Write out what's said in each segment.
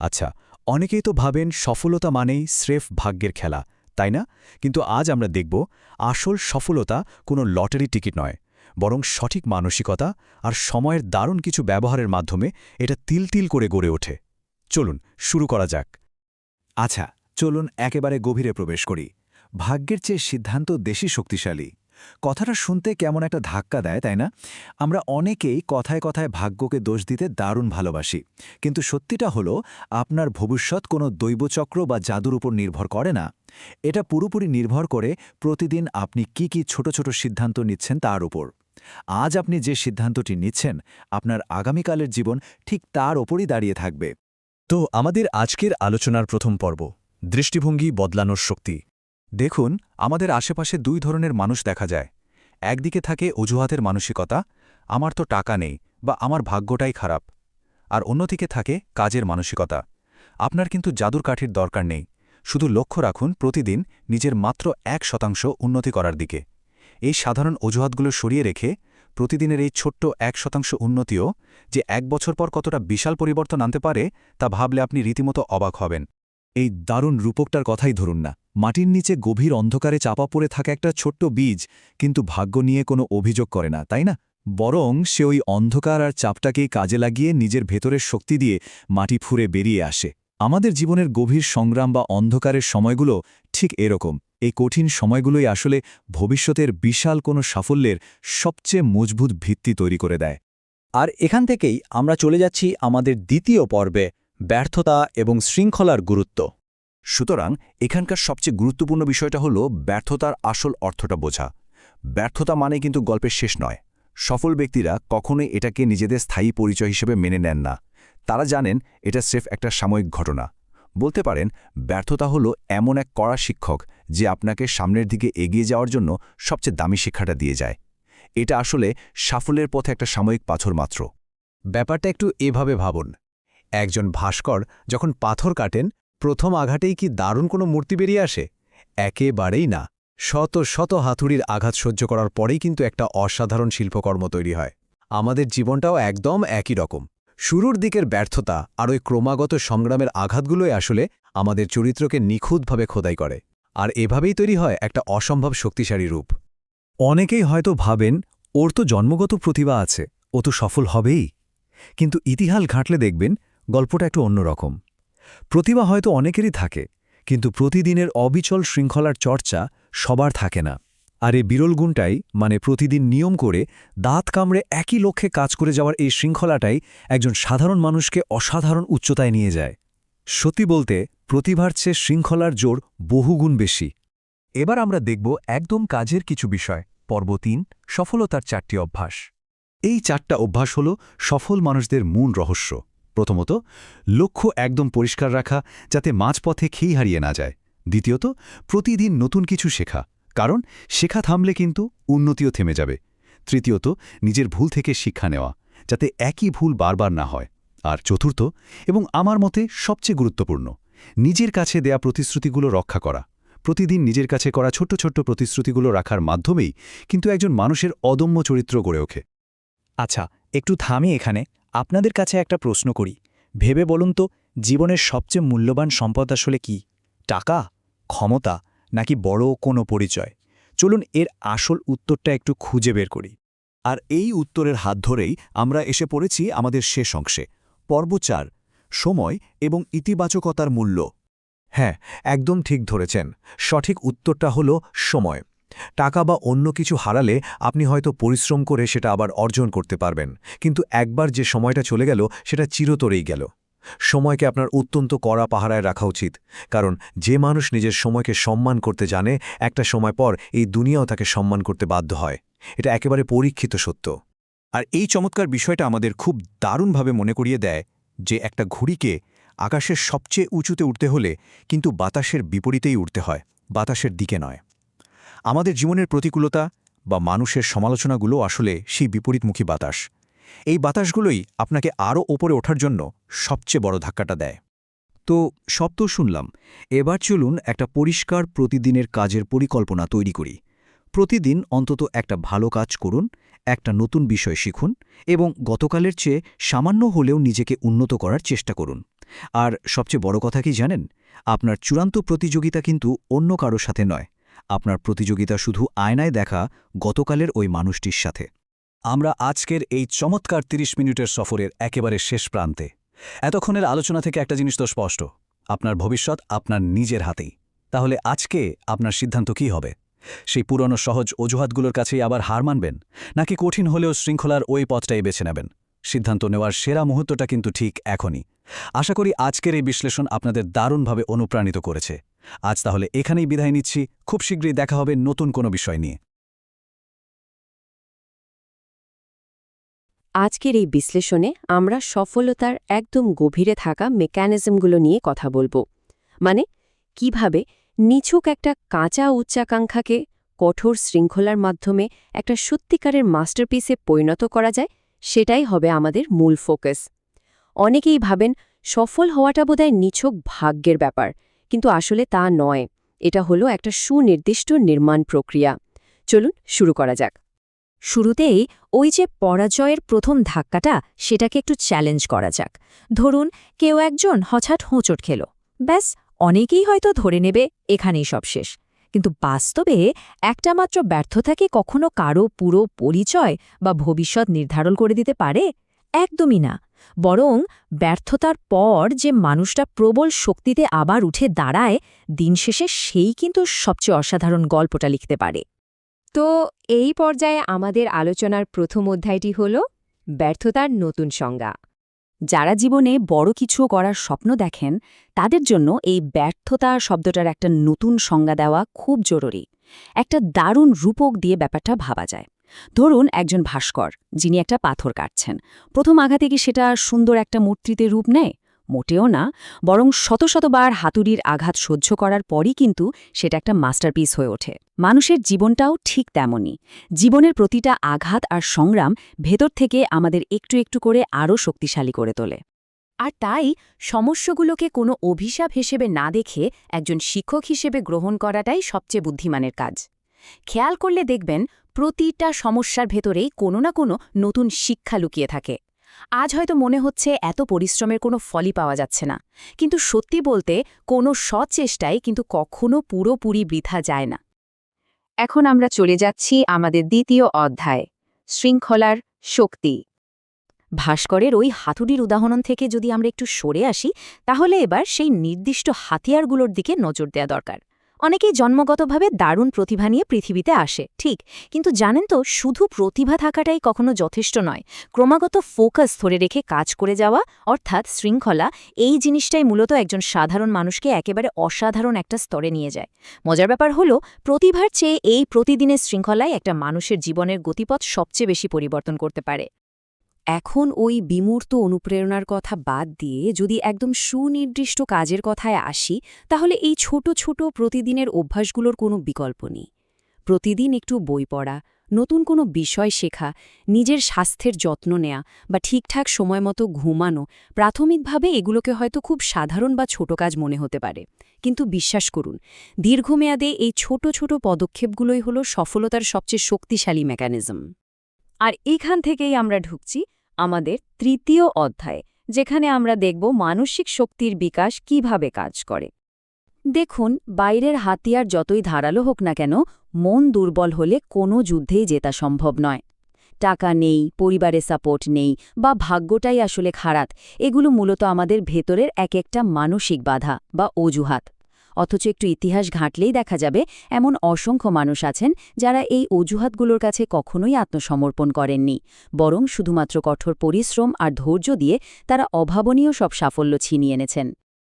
আচ্ছা, অনেকেই তো ভাবেন সফলতা মানেই স্রেফ ভাগ্যের খেলা, তাই না? কিন্তু আজ আমরা দেখব আসল সফলতা কোনো লটারি টিকিট নয়, বরং সঠিক মানসিকতা আর সময়ের দারুণ কিছু ব্যবহারের মাধ্যমে এটা তিল তিল করে গড়ে ওঠে। চলুন শুরু করা যাক। আচ্ছা, চলুন একেবারে গভীরে প্রবেশ করি। ভাগ্যের চেয়ে সিদ্ধান্ত বেশি শক্তিশালী। কথাটা শুনতে কেমন একটা ধাক্কা দেয়, তাই না? আমরা অনেকেই কথায় কথায় ভাগ্যকে দোষ দিতে দারুণ ভালোবাসি, কিন্তু সত্যিটা হলো আপনার ভবিষ্যৎ কোনো দৈবচক্র বা জাদুর উপর নির্ভর করে না। এটা পুরোপুরি নির্ভর করে প্রতিদিন আপনি কি কি ছোট ছোট সিদ্ধান্ত নিচ্ছেন তার উপর। আজ আপনি যে সিদ্ধান্তটি নিচ্ছেন, আপনার আগামীকালের জীবন ঠিক তার ওপরই দাঁড়িয়ে থাকবে। তো আমাদের আজকের আলোচনার প্রথম পর্ব, দৃষ্টিভঙ্গি বদলানোর শক্তি। দেখুন, আমাদের আশেপাশে দুই ধরনের মানুষ দেখা যায়। একদিকে থাকে অজুহাতের মানসিকতা, আমার তো টাকা নেই বা আমার ভাগ্যটাই খারাপ। আর অন্যদিকে থাকে কাজের মানসিকতা, আপনার কিন্তু জাদুর কাঠির দরকার নেই, শুধু লক্ষ্য রাখুন প্রতিদিন নিজের মাত্র 1% উন্নতি করার দিকে। এই সাধারণ অজুহাতগুলো সরিয়ে রেখে প্রতিদিনের এই ছোট্ট 1% উন্নতিও যে 1 বছর পর কতটা বিশাল পরিবর্তন আনতে পারে তা ভাবলে আপনি রীতিমতো অবাক হবেন। এই দারুণ রূপকটার কথাই ধরুন না। মাটির নিচে গভীর অন্ধকারে চাপা পড়ে থাকা একটা ছোট্ট বীজ, কিন্তু ভাগ্য নিয়ে কোনো অভিযোগ করে না, তাই না? বরং সে ওই অন্ধকার আর চাপটাকেই কাজে লাগিয়ে নিজের ভেতরের শক্তি দিয়ে মাটি ফুঁড়ে বেরিয়ে আসে। আমাদের জীবনের গভীর সংগ্রাম বা অন্ধকারের সময়গুলো ঠিক এরকম। এই কঠিন সময়গুলোই আসলে ভবিষ্যতের বিশাল কোনো সাফল্যের সবচেয়ে মজবুত ভিত্তি তৈরি করে দেয়। আর এখান থেকেই আমরা চলে যাচ্ছি আমাদের দ্বিতীয় পর্বে, ব্যর্থতা এবং শৃঙ্খলার গুরুত্ব। সুতরাং এখানকার সবচেয়ে গুরুত্বপূর্ণ বিষয়টা হলো ব্যর্থতার আসল অর্থটা বোঝা। ব্যর্থতা মানে কিন্তু গল্পের শেষ নয়। সফল ব্যক্তিরা কখনোই এটাকে নিজেদের স্থায়ী পরিচয় হিসেবে মেনে নেন না। তারা জানেন এটা স্রেফ একটা সাময়িক ঘটনা। বলতে পারেন, ব্যর্থতা হলো এমন এক কড়া শিক্ষক যে আপনাকে সামনের দিকে এগিয়ে যাওয়ার জন্য সবচেয়ে দামি শিক্ষাটা দিয়ে যায়। এটা আসলে সাফল্যের পথে একটা সাময়িক পাথর মাত্র। ব্যাপারটা একটু এভাবে ভাবুন। একজন ভাস্কর যখন পাথর কাটেন, প্রথম আঘাতেই কি দারুণ কোনো মূর্তি বেরিয়ে আসে? একেবারেই না। শত শত হাতুড়ির আঘাত সহ্য করার পরেই কিন্তু একটা অসাধারণ শিল্পকর্ম তৈরি হয়। আমাদের জীবনটাও একদম একই রকম। শুরুর দিকের ব্যর্থতা আর ওই ক্রমাগত সংগ্রামের আঘাতগুলোই আসলে আমাদের চরিত্রকে নিখুঁতভাবে খোদাই করে। আর এভাবেই তৈরি হয় একটা অসম্ভব শক্তিশালী রূপ। অনেকেই হয়তো ভাবেন, ওর তো জন্মগত প্রতিভা আছে, ও তো সফল হবেই। কিন্তু ইতিহাস ঘাঁটলে দেখবেন গল্পটা একটু অন্যরকম। প্রতিভা হয়তো অনেকেরই থাকে, কিন্তু প্রতিদিনের অবিচল শৃঙ্খলার চর্চা সবার থাকে না। আর এই বিরল গুণটাই, মানে প্রতিদিন নিয়ম করে দাঁত কামড়ে একই লক্ষ্যে কাজ করে যাওয়ার এই শৃঙ্খলাটাই একজন সাধারণ মানুষকে অসাধারণ উচ্চতায় নিয়ে যায়। সত্যি বলতে, প্রতিভার চেয়ে শৃঙ্খলার জোর বহুগুণ বেশি। এবার আমরা দেখব একদম কাজের কিছু বিষয়। পর্ব ৩, সফলতার 4টি অভ্যাস। এই 4টা অভ্যাস হল সফল মানুষদের মূল রহস্য। প্রথমত, লক্ষ্য একদম পরিষ্কার রাখা, যাতে মাঝপথে খেই হারিয়ে না যায়। দ্বিতীয়ত, প্রতিদিন নতুন কিছু শেখা, কারণ শেখা থামলে কিন্তু উন্নতিও থেমে যাবে। তৃতীয়ত, নিজের ভুল থেকে শিক্ষা নেওয়া, যাতে একই ভুল বারবার না হয়। আর চতুর্থ, এবং আমার মতে সবচেয়ে গুরুত্বপূর্ণ, নিজের কাছে দেয়া প্রতিশ্রুতিগুলো রক্ষা করা। প্রতিদিন নিজের কাছে করা ছোট্ট ছোট্ট প্রতিশ্রুতিগুলো রাখার মাধ্যমেই কিন্তু একজন মানুষের অদম্য চরিত্র গড়ে ওঠে। আচ্ছা, একটু থামি এখানে। আপনাদের কাছে একটা প্রশ্ন করি। ভেবে বলুন তো, জীবনের সবচেয়ে মূল্যবান সম্পদ আসলে কি? টাকা, ক্ষমতা, নাকি বড় কোনো পরিচয়? চলুন এর আসল উত্তরটা একটু খুঁজে বের করি। আর এই উত্তরের হাত ধরেই আমরা এসে পড়েছি আমাদের শেষ অংশে, পর্ব ৪, সময় এবং ইতিবাচকতার মূল্য। হ্যাঁ, একদম ঠিক ধরেছেন। সঠিক উত্তরটা হলো সময়। টাকা বা অন্য কিছু হারালে আপনি হয়তো পরিশ্রম করে সেটা আবার অর্জন করতে পারবেন, কিন্তু একবার যে সময়টা চলে গেল সেটা চিরতরেই গেল। সময়কে আপনার অত্যন্ত কড়া পাহারায় রাখা উচিত, কারণ যে মানুষ নিজের সময়কে সম্মান করতে জানে, একটা সময় পর এই দুনিয়াও তাকে সম্মান করতে বাধ্য হয়। এটা একেবারে পরীক্ষিত সত্য। আর এই চমৎকার বিষয়টা আমাদের খুব দারুণভাবে মনে করিয়ে দেয় যে একটা ঘুড়িকে আকাশের সবচেয়ে উঁচুতে উঠতে হলে কিন্তু বাতাসের বিপরীতেই উঠতে হয়, বাতাসের দিকে নয়। আমাদের জীবনের প্রতিকূলতা বা মানুষের সমালোচনাগুলো আসলে সেই বিপরীতমুখী বাতাস। এই বাতাসগুলোই আপনাকে আরও ওপরে ওঠার জন্য সবচেয়ে বড় ধাক্কাটা দেয়। তো সব তো শুনলাম, এবার চলুন একটা পরিষ্কার প্রতিদিনের কাজের পরিকল্পনা তৈরি করি। প্রতিদিন অন্তত একটা ভালো কাজ করুন, একটা নতুন বিষয় শিখুন এবং গতকালের চেয়ে সামান্য হলেও নিজেকে উন্নত করার চেষ্টা করুন। আর সবচেয়ে বড় কথা কি জানেন, আপনার চূড়ান্ত প্রতিযোগিতা কিন্তু অন্য কারো সাথে নয়, আপনার প্রতিযোগিতা শুধু আয়নায় দেখা গতকালের ওই মানুষটির সাথে। আমরা আজকের এই চমৎকার ৩০ মিনিটের সফরের একেবারে শেষ প্রান্তে। এতক্ষণের আলোচনা থেকে একটা জিনিস তো স্পষ্ট, আপনার ভবিষ্যৎ আপনার নিজের হাতেই। তাহলে আজকে আপনার সিদ্ধান্ত কী হবে? সেই পুরনো সহজ অজুহাতগুলোর কাছেই আবার হার মানবেন, নাকি কঠিন হলেও শৃঙ্খলার ওই পথটাই বেছে নেবেন? সিদ্ধান্ত নেওয়ার সেরা মুহূর্তটা কিন্তু ঠিক এখনই। আশা করি আজকের এই বিশ্লেষণ আপনাদের দারুণভাবে অনুপ্রাণিত করেছে। আজ তাহলে এখানেই বিদায় নিচ্ছি, খুব শীঘ্রই দেখা হবে নতুন কোনো বিষয় নিয়ে। আজকের এই বিশ্লেষণে আমরা সফলতার একদম গভীরে থাকা মেকানিজমগুলো নিয়ে কথা বলবো। মানে কিভাবে নিছক একটা কাঁচা উচ্চাকাঙ্ক্ষাকে কঠোর শৃঙ্খলার মাধ্যমে একটা সত্যিকারের মাস্টারপিসে পরিণত করা যায়, সেটাই হবে আমাদের মূল ফোকাস। অনেকেই ভাবেন সফল হওয়াটা বোধহয় নিছক ভাগ্যের ব্যাপার, কিন্তু আসলে তা নয়। এটা হলো একটা সুনির্দিষ্ট নির্মাণ প্রক্রিয়া। চলুন শুরু করা যাক। শুরুতেই ওই যে পরাজয়ের প্রথম ধাক্কাটা, সেটাকে একটু চ্যালেঞ্জ করা যাক। ধরুন কেউ একজন হঠাৎ হোঁচট খেল, ব্যাস অনেকেই হয়তো ধরে নেবে এখানেই সব শেষ। কিন্তু বাস্তবে একটা মাত্র ব্যর্থতা কি কখনো কারো পুরো পরিচয় বা ভবিষ্যৎ নির্ধারণ করে দিতে পারে? একদমই না। বরং ব্যর্থতার পর যে মানুষটা প্রবল শক্তিতে আবার উঠে দাঁড়ায়, দিন শেষে সেই কিন্তু সবচেয়ে অসাধারণ গল্পটা লিখতে পারে। তো এই পর্যায়ে আমাদের আলোচনার প্রথম অধ্যায়টি হল ব্যর্থতার নতুন সংজ্ঞা। যারা জীবনে বড় কিছু করার স্বপ্ন দেখেন, তাদের জন্য এই ব্যর্থতা শব্দটার একটা নতুন সংজ্ঞা দেওয়া খুব জরুরি। একটা দারুণ রূপক দিয়ে ব্যাপারটা ভাবা যায়। ধরুন একজন ভাস্কর, যিনি একটা পাথর কাটছেন। প্রথম আঘাতে কি সেটা সুন্দর একটা মূর্তিতে রূপ নেয়? মোটেও না, বরং শত শতবার হাতুড়ির আঘাত সহ্য করার পরই কিন্তু সেটা একটা মাস্টারপিস হয়ে ওঠে। মানুষের জীবনটাও ঠিক তেমনই। জীবনের প্রতিটা আঘাত আর সংগ্রাম ভেতর থেকে আমাদের একটু একটু করে আরও শক্তিশালী করে তোলে। আর তাই সমস্যাগুলোকে কোনো অভিশাপ হিসেবে না দেখে একজন শিক্ষক হিসেবে গ্রহণ করাটাই সবচেয়ে বুদ্ধিমানের কাজ। খেয়াল করলে দেখবেন প্রতিটা সমস্যার ভেতরেই কোনো না কোনো নতুন শিক্ষা লুকিয়ে থাকে। আজ হয়তো মনে হচ্ছে এত পরিশ্রমের কোনো ফলই পাওয়া যাচ্ছে না, কিন্তু সত্যি বলতে কোনো সৎ চেষ্টাই কিন্তু কখনো পুরোপুরি বৃথা যায় না। এখন আমরা চলে যাচ্ছি আমাদের দ্বিতীয় অধ্যায়, শৃঙ্খলার শক্তি। ভাস্করের ওই হাতুড়ির উদাহরণ থেকে যদি আমরা একটু সরে আসি, তাহলে এবার সেই নির্দিষ্ট হাতিয়ারগুলোর দিকে নজর দেওয়া দরকার। অনেকেই জন্মগতভাবে দারুণ প্রতিভা নিয়ে পৃথিবীতে আসে, ঠিক, কিন্তু জানেন তো শুধু প্রতিভা থাকাটাই কখনো যথেষ্ট নয়। ক্রমাগত ফোকাস ধরে রেখে কাজ করে যাওয়া, অর্থাৎ শৃঙ্খলা, এই জিনিসটাই মূলত একজন সাধারণ মানুষকে একেবারে অসাধারণ একটা স্তরে নিয়ে যায়। মজার ব্যাপার হলো, প্রতিভার চেয়ে এই প্রতিদিনের শৃঙ্খলাই একটা মানুষের জীবনের গতিপথ সবচেয়ে বেশি পরিবর্তন করতে পারে। এখন ওই বিমূর্ত অনুপ্রেরণার কথা বাদ দিয়ে যদি একদম সুনির্দিষ্ট কাজের কথায় আসি, তাহলে এই ছোট ছোট প্রতিদিনের অভ্যাসগুলোর কোনো বিকল্প নেই। প্রতিদিন একটু বই পড়া, নতুন কোনো বিষয় শেখা, নিজের স্বাস্থ্যের যত্ন নেয়া বা ঠিকঠাক সময়মতো ঘুমানো, প্রাথমিকভাবে এগুলোকে হয়তো খুব সাধারণ বা ছোট কাজ মনে হতে পারে। কিন্তু বিশ্বাস করুন, দীর্ঘমেয়াদে এই ছোট ছোট পদক্ষেপগুলোই হলো সফলতার সবচেয়ে শক্তিশালী মেকানিজম। আর এখান থেকেই আমরা ঢুকছি আমাদের তৃতীয় অধ্যায়ে, যেখানে আমরা দেখব মানসিক শক্তির বিকাশ কিভাবে কাজ করে। দেখুন, বাইরের হাতিয়ার যতই ধারালো হোক না কেন, মন দুর্বল হলে কোনো যুদ্ধেই জেতা সম্ভব নয়। টাকা নেই, পরিবারে সাপোর্ট নেই, বা ভাগ্যটাই আসলে খারাপ, এগুলো মূলত আমাদের ভেতরের এক একটা মানসিক বাধা বা অজুহাত। অথচ একটু ইতিহাস ঘাঁটলেই দেখা যাবে এমন অসংখ্য মানুষ আছেন যারা এই অজুহাতগুলোর কাছে কখনোই আত্মসমর্পণ করেননি, বরং শুধুমাত্র কঠোর পরিশ্রম আর ধৈর্য দিয়ে তারা অভাবনীয় সব সাফল্য ছিনিয়ে এনেছেন।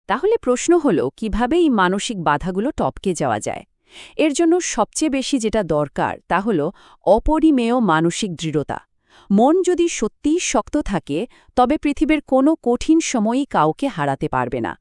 তাহলে প্রশ্ন হলো, কিভাবে এই মানসিক বাধাগুলো টপকে যাওয়া যায়? এর জন্য সবচেয়ে বেশি যেটা দরকার তা হল অপরিমেয় মানসিক দৃঢ়তা। মন যদি সত্যিই শক্ত থাকে, তবে পৃথিবীর কোনো কঠিন সময়ই কাউকে হারাতে পারবে না।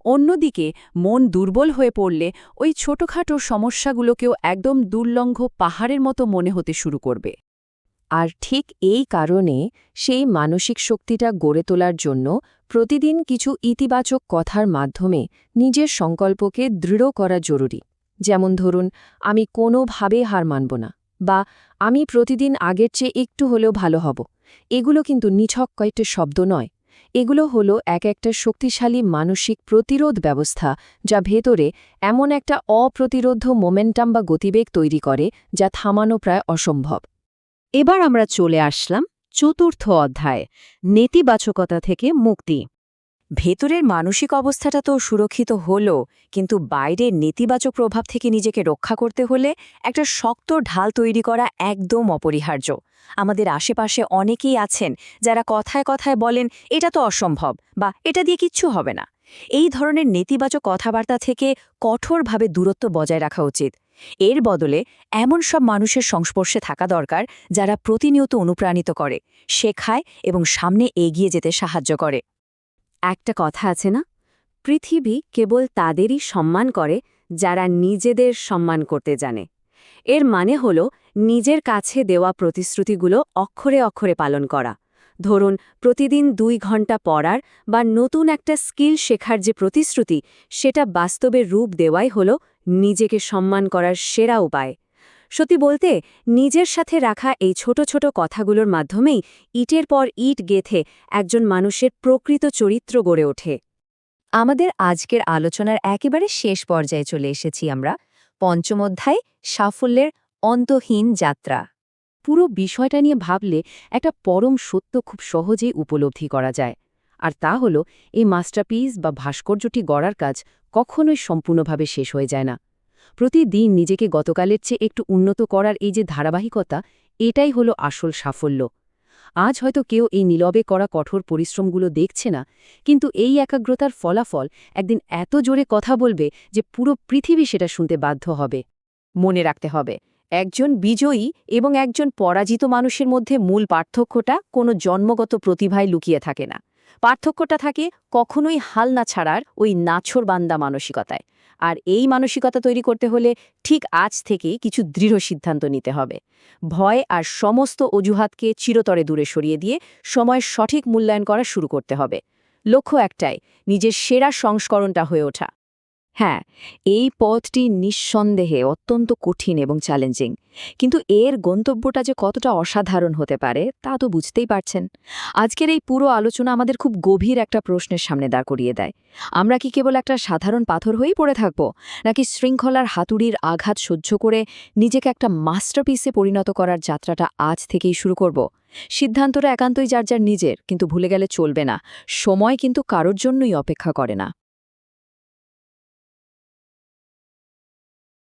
অন্যদিকে মন দুর্বল হয়ে পড়লে ওই ছোটখাটো সমস্যাগুলোকেও একদম দুর্লঙ্ঘ পাহাড়ের মতো মনে হতে শুরু করবে। আর ঠিক এই কারণে সেই মানসিক শক্তিটা গড়ে তোলার জন্য প্রতিদিন কিছু ইতিবাচক কথার মাধ্যমে নিজের সংকল্পকে দৃঢ় করা জরুরি। যেমন ধরুন, আমি কোনোভাবে হার মানব না, বা আমি প্রতিদিন আগের চেয়ে একটু হলেও ভালো হব। এগুলো কিন্তু নিছক কয়েকটি শব্দ নয়, এগুলো হলো এক একটা শক্তিশালী মানসিক প্রতিরোধ ব্যবস্থা যা ভেতরে এমন একটা অপ্রতিরোধ্য মোমেন্টাম বা গতিবেগ তৈরি করে যা থামানো প্রায় অসম্ভব। এবার আমরা চলে আসলাম চতুর্থ অধ্যায়, নেতিবাচকতা থেকে মুক্তি। ভেতরের মানসিক অবস্থাটা তো সুরক্ষিত হলো, কিন্তু বাইরের নেতিবাচক প্রভাব থেকে নিজেকে রক্ষা করতে হলে একটা শক্ত ঢাল তৈরি করা একদম অপরিহার্য। আমাদের আশেপাশে অনেকেই আছেন যারা কথায় কথায় বলেন এটা তো অসম্ভব বা এটা দিয়ে কিচ্ছু হবে না। এই ধরনের নেতিবাচক কথাবার্তা থেকে কঠোরভাবে দূরত্ব বজায় রাখা উচিত। এর বদলে এমন সব মানুষের সংস্পর্শে থাকা দরকার যারা প্রতিনিয়ত অনুপ্রাণিত করে, শেখায় এবং সামনে এগিয়ে যেতে সাহায্য করে। একটা কথা আছে না, পৃথিবী কেবল তাদেরই সম্মান করে যারা নিজেদের সম্মান করতে জানে। এর মানে হল নিজের কাছে দেওয়া প্রতিশ্রুতিগুলো অক্ষরে অক্ষরে পালন করা। ধরুন, প্রতিদিন 2 ঘন্টা পড়ার বা নতুন একটা স্কিল শেখার যে প্রতিশ্রুতি, সেটা বাস্তবে রূপ দেওয়াই হল নিজেকে সম্মান করার সেরা উপায়। সত্যি বলতে, নিজের সাথে রাখা এই ছোট ছোট কথাগুলোর মাধ্যমেই ইটের পর ইট গেঁথে একজন মানুষের প্রকৃত চরিত্র গড়ে ওঠে। আমাদের আজকের আলোচনার একেবারে শেষ পর্যায়ে চলে এসেছি আমরা। পঞ্চম অধ্যায়, সাফল্যের অন্তহীন যাত্রা। পুরো বিষয়টা নিয়ে ভাবলে একটা পরম সত্য খুব সহজেই উপলব্ধি করা যায়। আর তা হল, এই মাস্টারপিস বা ভাস্কর্যটি গড়ার কাজ কখনোই সম্পূর্ণভাবে শেষ হয়ে যায় না। প্রতিদিন নিজেকে গতকালের চেয়ে একটু উন্নত করার এই যে ধারাবাহিকতা, এটাই হলো আসল সাফল্য। আজ হয়তো কেউ এই নীরবে করা কঠোর পরিশ্রমগুলো দেখছে না, কিন্তু এই একাগ্রতার ফলাফল একদিন এত জোরে কথা বলবে যে পুরো পৃথিবী সেটা শুনতে বাধ্য হবে। মনে রাখতে হবে, একজন বিজয়ী এবং একজন পরাজিত মানুষের মধ্যে মূল পার্থক্যটা কোনো জন্মগত প্রতিভায় লুকিয়ে থাকে না। পার্থক্যটা থাকে কখনোই হাল না ছাড়ার ওই নাছোড়বান্দা মানসিকতায়। আর এই মানসিকতা তৈরি করতে হলে ঠিক আজ থেকেই কিছু দৃঢ় সিদ্ধান্ত নিতে হবে। ভয় আর সমস্ত অজুহাতকে চিরতরে দূরে সরিয়ে দিয়ে সময়ের সঠিক মূল্যায়ন করা শুরু করতে হবে। লক্ষ্য একটাই, নিজের সেরা সংস্করণটা হয়ে ওঠা। হ্যাঁ, এই পথটি নিঃসন্দেহে অত্যন্ত কঠিন এবং চ্যালেঞ্জিং, কিন্তু এর গন্তব্যটা যে কতটা অসাধারণ হতে পারে তা তো বুঝতেই পারছেন। আজকের এই পুরো আলোচনা আমাদের খুব গভীর একটা প্রশ্নের সামনে দাঁড় করিয়ে দেয়। আমরা কি কেবল একটা সাধারণ পাথর হয়েই পড়ে থাকব, নাকি শৃঙ্খলার হাতুড়ির আঘাত সহ্য করে নিজেকে একটা মাস্টারপিসে পরিণত করার যাত্রাটা আজ থেকেই শুরু করব? সিদ্ধান্তটা একান্তই যার যার নিজের, কিন্তু ভুলে গেলে চলবে না, সময় কিন্তু কারোর জন্যই অপেক্ষা করে না।